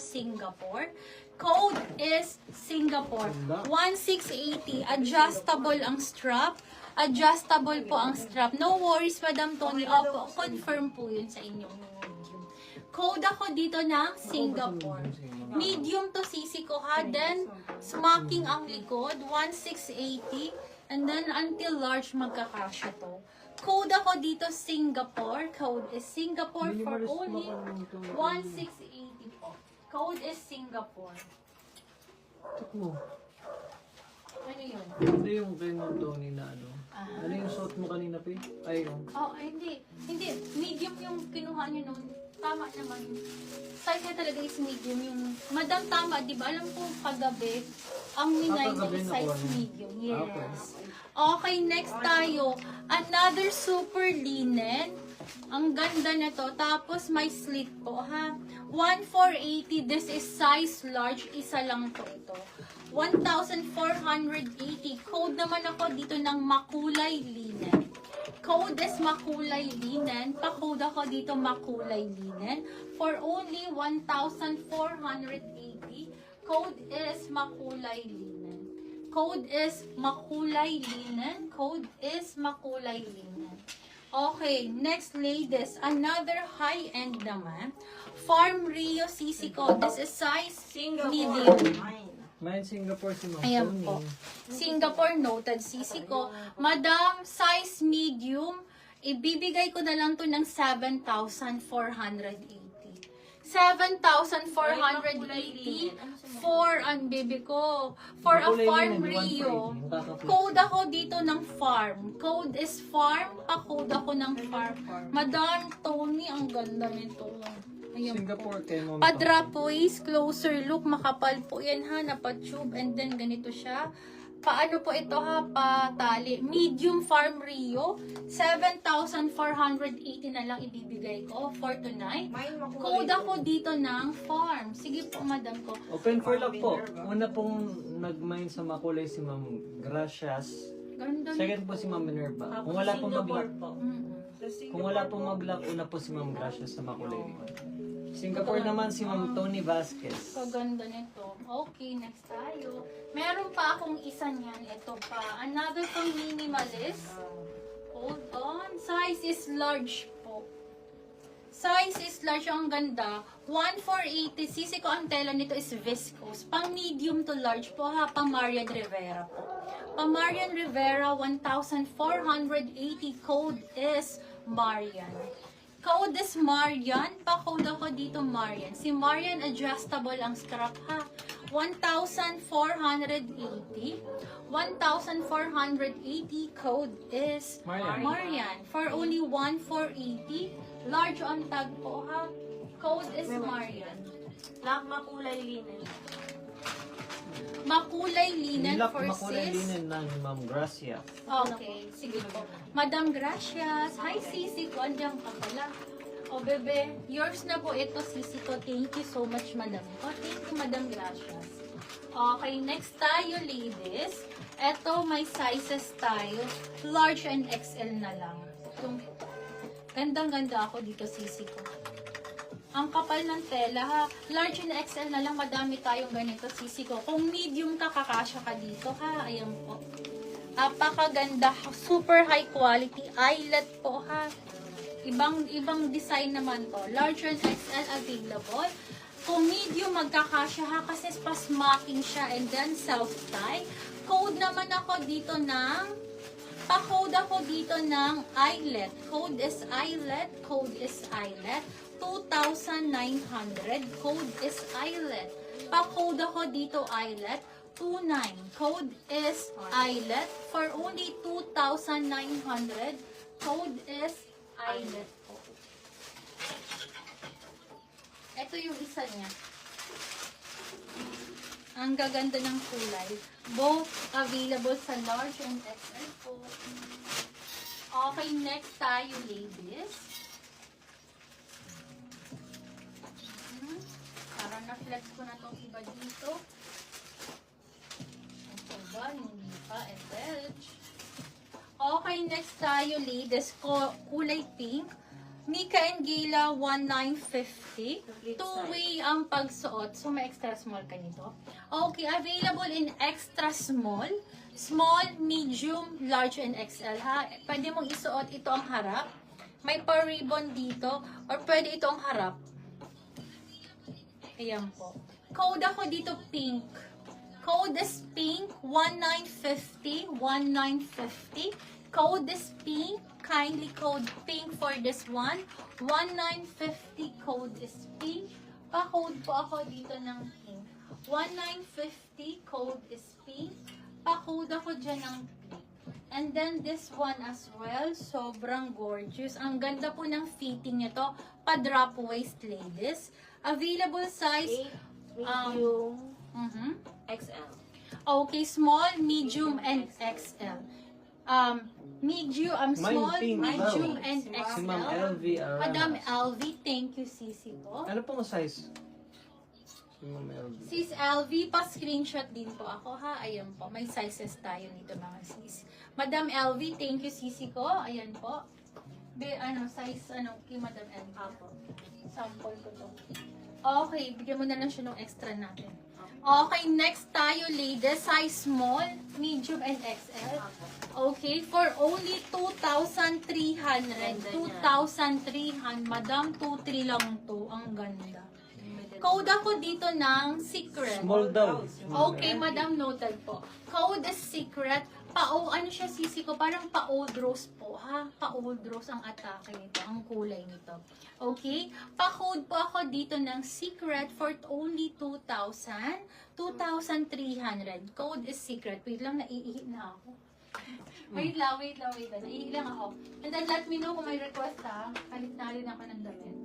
Singapore. Code is Singapore. 1680. Adjustable ang strap. Adjustable po ang strap. No worries, Madam Tony. Opo, confirm po yun sa inyo. Code ako dito ng Singapore. Medium to sisi ko ha. Then, smocking ang likod. 1680. And then, until large magkakasya to. Code ako dito Singapore. Code is Singapore for only 1680 po. Code is Singapore. Check mo. Ano yun? Hindi yung kay Ma'am Tony na ano. Ano yung suot mo kanina, Pi? Ay, yung... Oh, hindi. Hindi. Medium yung kinuha niyo noon. Tama naman. Size niya talaga is medium. Yung Madam, tama, di ba? Alam ko kagabi, ang minay niya is size medium. Yes. Okay, next tayo. Another super linen. Ang ganda na to. Tapos may slit po, ha? 1480. This is size large. Isa lang po ito. 1,480. Code naman ako dito ng makulay linen. Code is makulay linen. Pa-code ako dito makulay linen. For only 1,480. Code is makulay linen. Code is makulay linen. Code is makulay linen. Okay, next ladies, another high-end naman. Farm Rio CC code. This is size medium. Mine Singapore si Ma'am Ayan Tony. po. Singapore noted CC ko. Madam, size medium, ibibigay ko na lang to ng 7,480. 7,480 for ang baby ko. For a Farm Rio. Code ako dito ng farm. Code is farm. Pa-code ako ng farm. Madam Tony, ang ganda nito. Ayan Singapore kay Ma'am Tony. Pa-drop waist, closer look, makapal po yan ha, napa-tube, and then ganito siya. Paano po ito ha, patali. Medium Farm Rio, 7,480 na lang ibibigay ko for tonight. Code ako dito ng farm. Sige po, madam ko. Open for luck po. Una pong nag-mine sa makulay si Ma'am Gracias. Ganda. Second po si Ma'am Minerva. Kung wala pong mag-lock, Mm-mm. kung wala pong mag-lock, una po si Ma'am Gracias sa makulay likod. Singapore naman si Ma'am Tony Vasquez. Kaganda nito. Okay, next tayo. Meron pa akong isa niyan. Ito pa. Another pang minimalist. Hold on. Size is large po. Size is large. Ang ganda. 1,480. Sisi ko ang tela nito is viscose. Pang medium to large po ha. Pang Marian Rivera po. Pang Marian Rivera, 1,480. Code is Marian. Code is Marian. Pa-code ako dito Marian. Si Marian adjustable ang strap ha. 1,480. 1,480 code is Marian. For only 1,480. Large on tag po ha. Code is Marian. Makulay linen. Makulay linen Nilak for makulay sis. linen ng Ma'am Gracia. Okay, sige po. Madam Gracias. Hi, Sisi ko. Andiyan ka pala. O, bebe. Yours na po ito, Sisi ko. Thank you so much, Madam ko. Thank you, Madam Gracias. Okay, next tayo, ladies. Ito, may sizes tayo. Large and XL na lang. Yung, gandang-ganda ako dito, Sisi ko. Ang kapal ng tela ha. Large and XL na lang, madami tayong ganito, Sisi ko. Kung medium ka, kakasya ka dito ha. Ayan po. Apakaganda. Super high quality. Eyelet po ha. Ibang design naman to. Large and XL available. Kung medium, magkakasya ha. Kasi pa-smocking siya. And then self-tie. Code naman ako dito ng... Pa-code ako dito ng eyelet. Code is eyelet. Code is eyelet. 2,900. Code is eyelet. Pa-code ako dito eyelet. 29. Code is eyelet. For only 2,900. Code is eyelet po. Ito yung isa niya. Ang gaganda ng kulay. Both available sa large and XL po. Okay, next tayo, ladies. Parang na-flex ko na itong iba dito. Hindi pa. Edge. Okay, next tayo, ladies. Kulay pink. Mika and Gila, 1950. Two-way ang pagsuot. So, may extra small ka nito. Okay, available in extra small. Small, medium, large, and XL, ha? Pwede mong isuot ito ang harap. May per-ribbon dito. Or pwede ito ang harap. Ayan po. Code ako dito, pink. Code is pink, 1950, 1950. Code is pink. Kindly code pink for this one. 1950 code is pink. Pa-code po ako dito ng pink. 1950 code is pink. Pa-code ako dyan ng pink. And then this one as well, sobrang gorgeous. Ang ganda po ng fitting nito. Pa-drop waist, ladies. Available size, Medium, mhm. XL. Okay, small, medium, and XL. Medium, small, pink medium, daw. and Si Ma'am XL. LV Aranas. Madam LV, thank you, Sisi po. Ano pong size? Si Ma'am LV. Sis LV, pa-screenshot din po ako, ha? Ayan po, may sizes tayo nito, mga sis. Madam LV, thank you, Sisi ko. Ayan po. Size, kay Madam LV. Apo. Sample ko to. Okay, bigyan mo na lang siya ng extra natin. Okay, next tayo, ladies. Size small, medium, and XL. Okay, for only 2,300. 2,300. Madam, 2,300 lang to. Ang ganda. Code ako dito ng secret. Small daw. Okay, Madam, noted po. Code is secret. Ano siya, Sisi ko? Parang pa-old rose po, ha? Pa-old rose ang atake nito, ang kulay nito. Okay? Pa-code po ako dito ng secret for only 2,000. 2,300. Code is secret. Wait lang, naiihi na ako. Wait lang. Naiihi lang ako. And then let me know kung may request, ha? Kalit na rin ako ng damit.